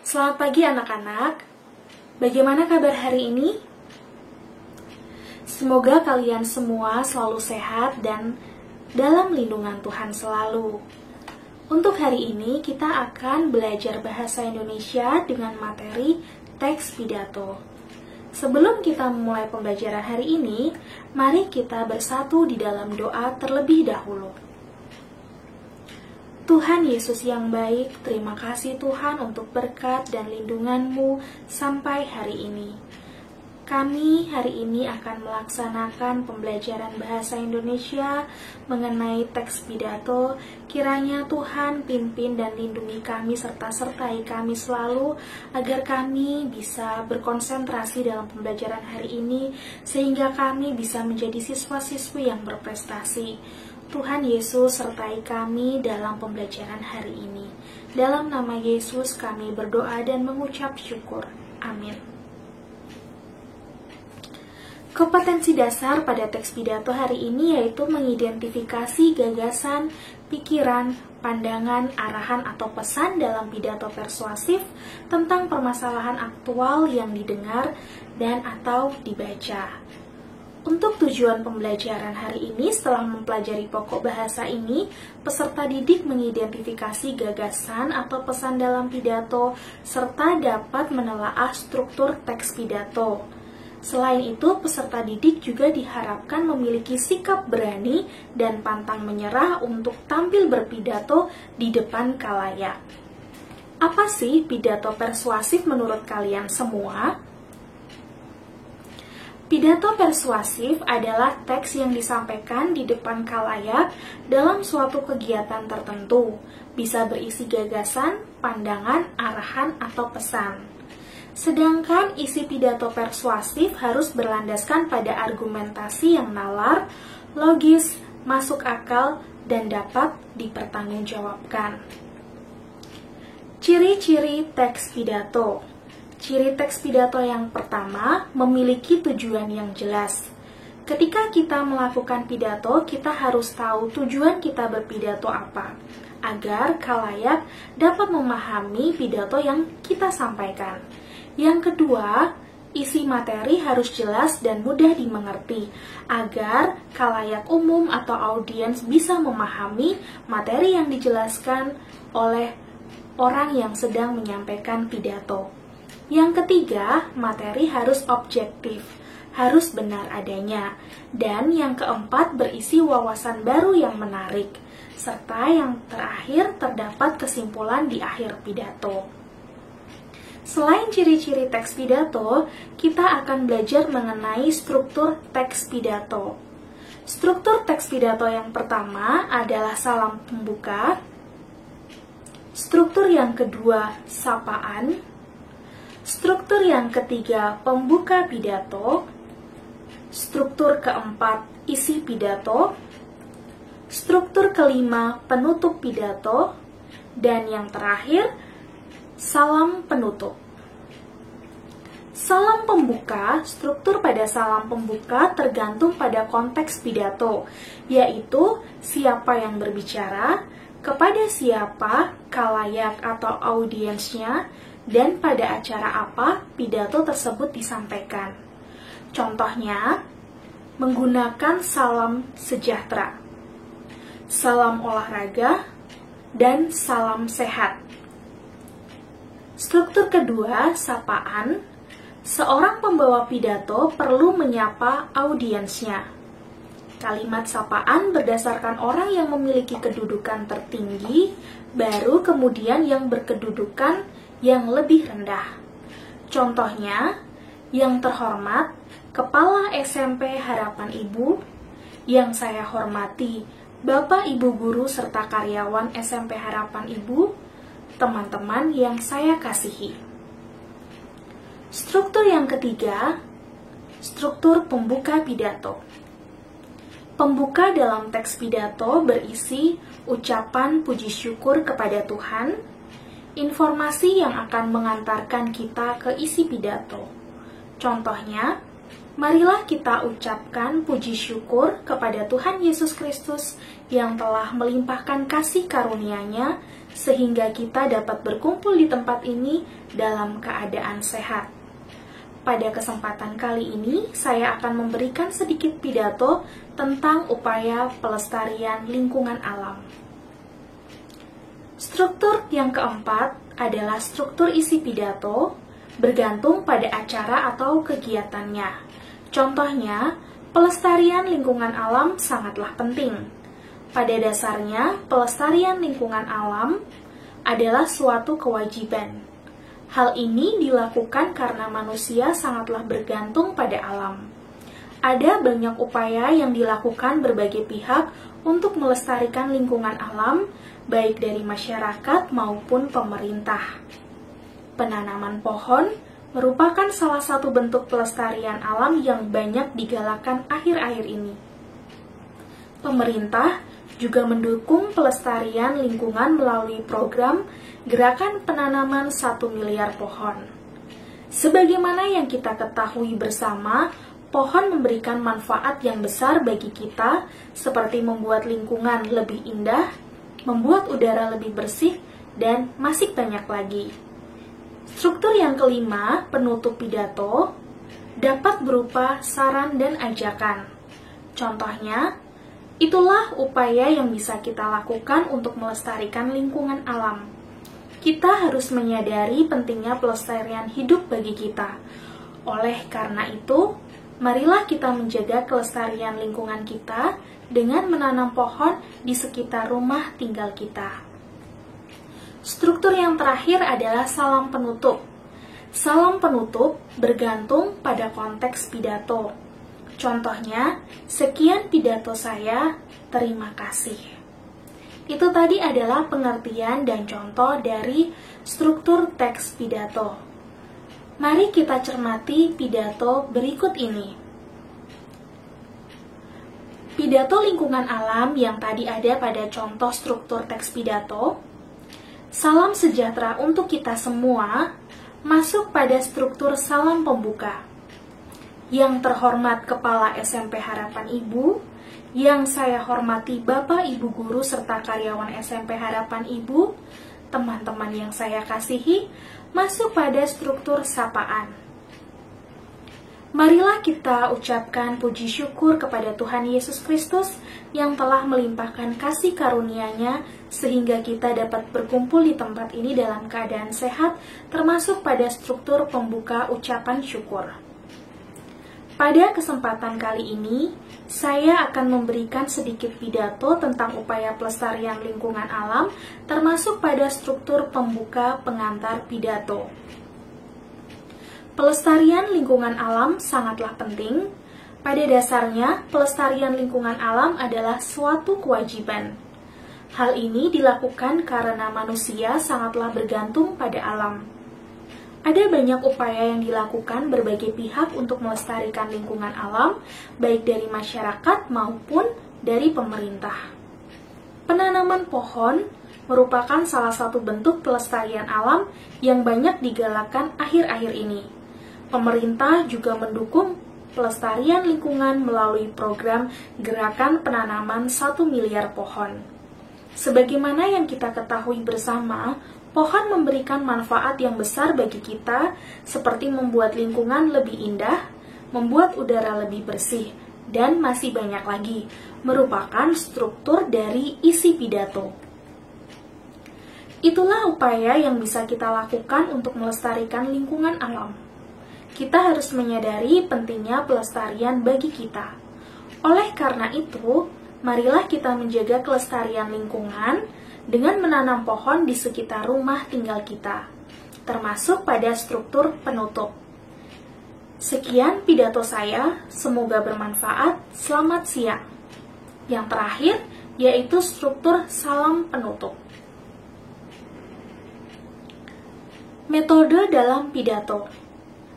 Selamat pagi anak-anak. Bagaimana kabar hari ini? Semoga kalian semua selalu sehat dan dalam lindungan Tuhan selalu. Untuk hari ini kita akan belajar bahasa Indonesia dengan materi teks pidato. Sebelum kita memulai pembelajaran hari ini, mari kita bersatu di dalam doa terlebih dahulu. Tuhan Yesus yang baik, terima kasih Tuhan untuk berkat dan lindungan-Mu sampai hari ini. Kami hari ini akan melaksanakan pembelajaran bahasa Indonesia mengenai teks pidato. Kiranya Tuhan pimpin dan lindungi kami serta sertai kami selalu agar kami bisa berkonsentrasi dalam pembelajaran hari ini sehingga kami bisa menjadi siswa-siswi yang berprestasi. Tuhan Yesus sertai kami dalam pembelajaran hari ini. Dalam nama Yesus kami berdoa dan mengucap syukur. Amin. Kompetensi dasar pada teks pidato hari ini yaitu mengidentifikasi gagasan, pikiran, pandangan, arahan atau pesan dalam pidato persuasif tentang permasalahan aktual yang didengar dan atau dibaca. Untuk tujuan pembelajaran hari ini, setelah mempelajari pokok bahasa ini, peserta didik mengidentifikasi gagasan atau pesan dalam pidato, serta dapat menelaah struktur teks pidato. Selain itu, peserta didik juga diharapkan memiliki sikap berani dan pantang menyerah untuk tampil berpidato di depan khalayak. Apa sih pidato persuasif menurut kalian semua? Pidato persuasif adalah teks yang disampaikan di depan khalayak dalam suatu kegiatan tertentu, bisa berisi gagasan, pandangan, arahan, atau pesan. Sedangkan isi pidato persuasif harus berlandaskan pada argumentasi yang nalar, logis, masuk akal, dan dapat dipertanggungjawabkan. Ciri-ciri teks pidato. Ciri teks pidato yang pertama, memiliki tujuan yang jelas. Ketika kita melakukan pidato, kita harus tahu tujuan kita berpidato apa, agar khalayak dapat memahami pidato yang kita sampaikan. Yang kedua, isi materi harus jelas dan mudah dimengerti, agar khalayak umum atau audiens bisa memahami materi yang dijelaskan oleh orang yang sedang menyampaikan pidato. Yang ketiga, materi harus objektif, harus benar adanya. Dan yang keempat, berisi wawasan baru yang menarik. Serta yang terakhir, terdapat kesimpulan di akhir pidato. Selain ciri-ciri teks pidato, kita akan belajar mengenai struktur teks pidato. Struktur teks pidato yang pertama adalah salam pembuka. Struktur yang kedua, sapaan. Struktur yang ketiga, pembuka pidato. Struktur keempat, isi pidato. Struktur kelima, penutup pidato. Dan yang terakhir, salam penutup. Salam pembuka, struktur pada salam pembuka tergantung pada konteks pidato, yaitu siapa yang berbicara, kepada siapa, khalayak atau audiensnya, dan pada acara apa pidato tersebut disampaikan. Contohnya, menggunakan salam sejahtera, salam olahraga, dan salam sehat. Struktur kedua, sapaan. Seorang pembawa pidato perlu menyapa audiensnya. Kalimat sapaan berdasarkan orang yang memiliki kedudukan tertinggi, baru kemudian yang berkedudukan yang lebih rendah. Contohnya, yang terhormat, Kepala SMP Harapan Ibu, yang saya hormati, Bapak Ibu Guru serta karyawan SMP Harapan Ibu, teman-teman yang saya kasihi. Struktur yang ketiga, struktur pembuka pidato. Pembuka dalam teks pidato berisi ucapan puji syukur kepada Tuhan, informasi yang akan mengantarkan kita ke isi pidato. Contohnya, Marilah kita ucapkan puji syukur kepada Tuhan Yesus Kristus yang telah melimpahkan kasih karunia-Nya sehingga kita dapat berkumpul di tempat ini dalam keadaan sehat. Pada kesempatan kali ini, saya akan memberikan sedikit pidato tentang upaya pelestarian lingkungan alam. Struktur yang keempat adalah struktur isi pidato, bergantung pada acara atau kegiatannya. Contohnya, pelestarian lingkungan alam sangatlah penting. Pada dasarnya, pelestarian lingkungan alam adalah suatu kewajiban. Hal ini dilakukan karena manusia sangatlah bergantung pada alam. Ada banyak upaya yang dilakukan berbagai pihak untuk melestarikan lingkungan alam, baik dari masyarakat maupun pemerintah. Penanaman pohon merupakan salah satu bentuk pelestarian alam yang banyak digalakan akhir-akhir ini. Pemerintah juga mendukung pelestarian lingkungan melalui program Gerakan Penanaman 1 Miliar Pohon. Sebagaimana yang kita ketahui bersama, pohon memberikan manfaat yang besar bagi kita, seperti membuat lingkungan lebih indah, membuat udara lebih bersih, dan masih banyak lagi. Struktur yang kelima, penutup pidato, dapat berupa saran dan ajakan. Contohnya, itulah upaya yang bisa kita lakukan untuk melestarikan lingkungan alam. Kita harus menyadari pentingnya pelestarian hidup bagi kita. Oleh karena itu, marilah kita menjaga kelestarian lingkungan kita dengan menanam pohon di sekitar rumah tinggal kita. Struktur yang terakhir adalah salam penutup. Salam penutup bergantung pada konteks pidato. Contohnya, sekian pidato saya, terima kasih. Itu tadi adalah pengertian dan contoh dari struktur teks pidato. Mari kita cermati pidato berikut ini. Pidato lingkungan alam yang tadi ada pada contoh struktur teks pidato, salam sejahtera untuk kita semua, masuk pada struktur salam pembuka. Yang terhormat Kepala SMP Harapan Ibu, yang saya hormati Bapak Ibu Guru serta karyawan SMP Harapan Ibu, teman-teman yang saya kasihi, masuk pada struktur sapaan. Marilah kita ucapkan puji syukur kepada Tuhan Yesus Kristus yang telah melimpahkan kasih karunia-Nya sehingga kita dapat berkumpul di tempat ini dalam keadaan sehat, termasuk pada struktur pembuka ucapan syukur. Pada kesempatan kali ini, saya akan memberikan sedikit pidato tentang upaya pelestarian lingkungan alam, termasuk pada struktur pembuka pengantar pidato. Pelestarian lingkungan alam sangatlah penting. Pada dasarnya, pelestarian lingkungan alam adalah suatu kewajiban. Hal ini dilakukan karena manusia sangatlah bergantung pada alam. Ada banyak upaya yang dilakukan berbagai pihak untuk melestarikan lingkungan alam, baik dari masyarakat maupun dari pemerintah. Penanaman pohon merupakan salah satu bentuk pelestarian alam yang banyak digalakkan akhir-akhir ini. Pemerintah juga mendukung pelestarian lingkungan melalui program Gerakan Penanaman 1 Miliar Pohon. Sebagaimana yang kita ketahui bersama, pohon memberikan manfaat yang besar bagi kita, seperti membuat lingkungan lebih indah, membuat udara lebih bersih, dan masih banyak lagi, merupakan struktur dari isi pidato. Itulah upaya yang bisa kita lakukan untuk melestarikan lingkungan alam. Kita harus menyadari pentingnya pelestarian bagi kita. Oleh karena itu, marilah kita menjaga kelestarian lingkungan dengan menanam pohon di sekitar rumah tinggal kita, termasuk pada struktur penutup. Sekian pidato saya, semoga bermanfaat. Selamat siang. Yang terakhir, yaitu struktur salam penutup. Metode dalam pidato.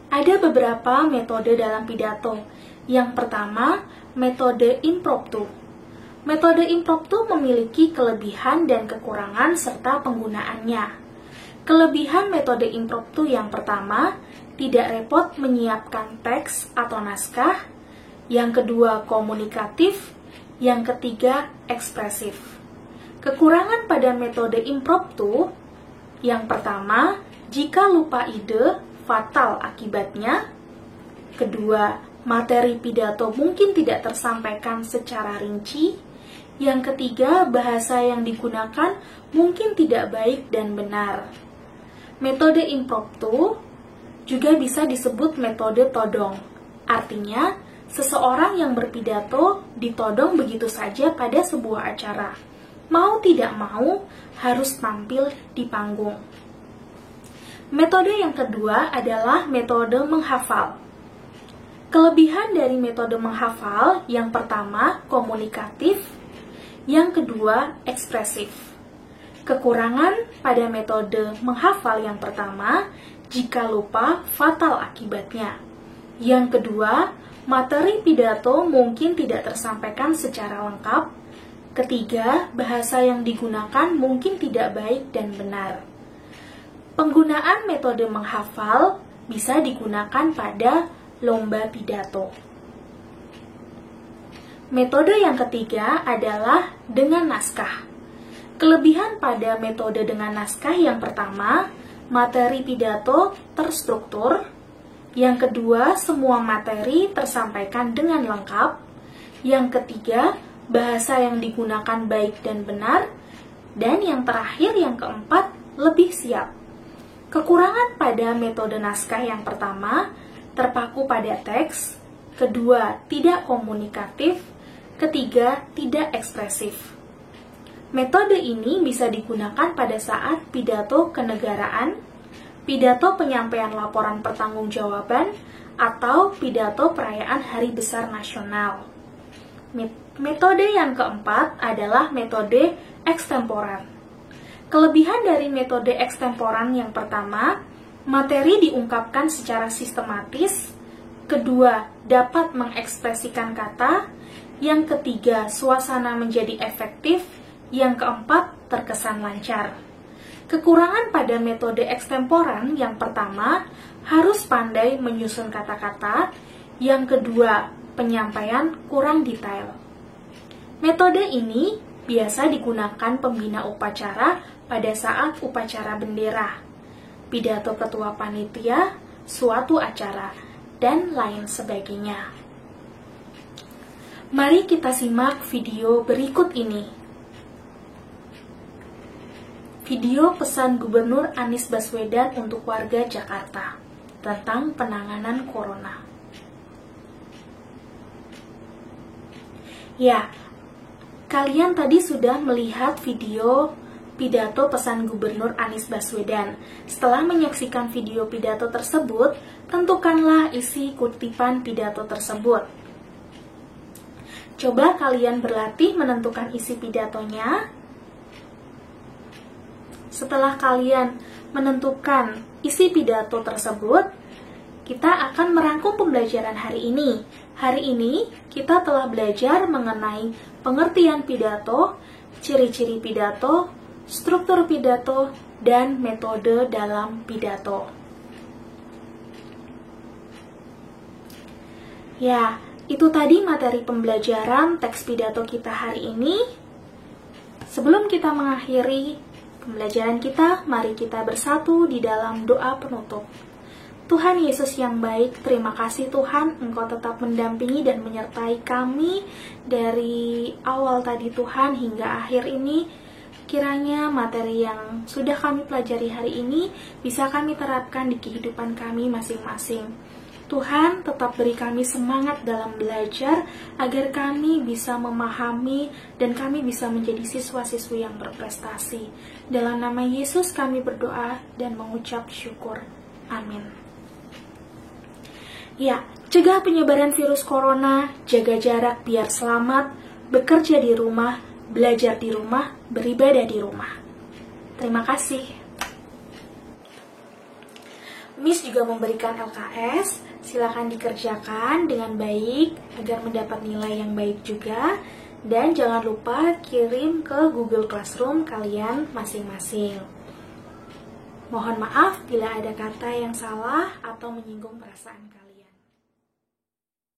Ada beberapa metode dalam pidato. Yang pertama, metode impromptu. Metode impromptu memiliki kelebihan dan kekurangan serta penggunaannya. Kelebihan metode impromptu yang pertama, tidak repot menyiapkan teks atau naskah. Yang kedua, komunikatif. Yang ketiga, ekspresif. Kekurangan pada metode impromptu, yang pertama, jika lupa ide, fatal akibatnya. Kedua, materi pidato mungkin tidak tersampaikan secara rinci. Yang ketiga, bahasa yang digunakan mungkin tidak baik dan benar. Metode impromptu juga bisa disebut metode todong. Artinya, seseorang yang berpidato ditodong begitu saja pada sebuah acara. Mau tidak mau, harus tampil di panggung. Metode yang kedua adalah metode menghafal. Kelebihan dari metode menghafal, yang pertama, komunikatif. Yang kedua, ekspresif. Kekurangan pada metode menghafal yang pertama, jika lupa, fatal akibatnya. Yang kedua, materi pidato mungkin tidak tersampaikan secara lengkap. Ketiga, bahasa yang digunakan mungkin tidak baik dan benar. Penggunaan metode menghafal bisa digunakan pada lomba pidato. Metode yang ketiga adalah dengan naskah. Kelebihan pada metode dengan naskah yang pertama, materi pidato terstruktur. Yang kedua, semua materi tersampaikan dengan lengkap. Yang ketiga, bahasa yang digunakan baik dan benar. Dan yang terakhir, yang keempat, lebih siap. Kekurangan pada metode naskah yang pertama, terpaku pada teks. Kedua, tidak komunikatif. Ketiga, tidak ekspresif. Metode ini bisa digunakan pada saat pidato kenegaraan, pidato penyampaian laporan pertanggungjawaban, atau pidato perayaan Hari Besar Nasional. Metode yang keempat adalah metode ekstemporan. Kelebihan dari metode ekstemporan yang pertama, materi diungkapkan secara sistematis. Kedua, dapat mengekspresikan kata. Yang ketiga, suasana menjadi efektif. Yang keempat, terkesan lancar. Kekurangan pada metode ekstemporan yang pertama, harus pandai menyusun kata-kata. Yang kedua, penyampaian kurang detail. Metode ini biasa digunakan pembina upacara pada saat upacara bendera, pidato ketua panitia, suatu acara, dan lain sebagainya. Mari kita simak video berikut ini. Video pesan Gubernur Anies Baswedan untuk warga Jakarta tentang penanganan corona. Ya, kalian tadi sudah melihat video pidato pesan Gubernur Anies Baswedan. Setelah menyaksikan video pidato tersebut, tentukanlah isi kutipan pidato tersebut. Coba kalian berlatih menentukan isi pidatonya. Setelah kalian menentukan isi pidato tersebut, kita akan merangkum pembelajaran hari ini. Hari ini kita telah belajar mengenai pengertian pidato, ciri-ciri pidato, struktur pidato, dan metode dalam pidato. Ya, itu tadi materi pembelajaran teks pidato kita hari ini. Sebelum kita mengakhiri pembelajaran kita, mari kita bersatu di dalam doa penutup. Tuhan Yesus yang baik, terima kasih Tuhan, Engkau tetap mendampingi dan menyertai kami dari awal tadi Tuhan hingga akhir ini. Kiranya materi yang sudah kami pelajari hari ini bisa kami terapkan di kehidupan kami masing-masing. Tuhan, tetap beri kami semangat dalam belajar agar kami bisa memahami dan kami bisa menjadi siswa-siswi yang berprestasi. Dalam nama Yesus kami berdoa dan mengucap syukur. Amin. Ya, cegah penyebaran virus corona, jaga jarak biar selamat, bekerja di rumah, belajar di rumah, beribadah di rumah. Terima kasih. Miss juga memberikan LKS, silakan dikerjakan dengan baik agar mendapat nilai yang baik juga. Dan jangan lupa kirim ke Google Classroom kalian masing-masing. Mohon maaf bila ada kata yang salah atau menyinggung perasaan kalian.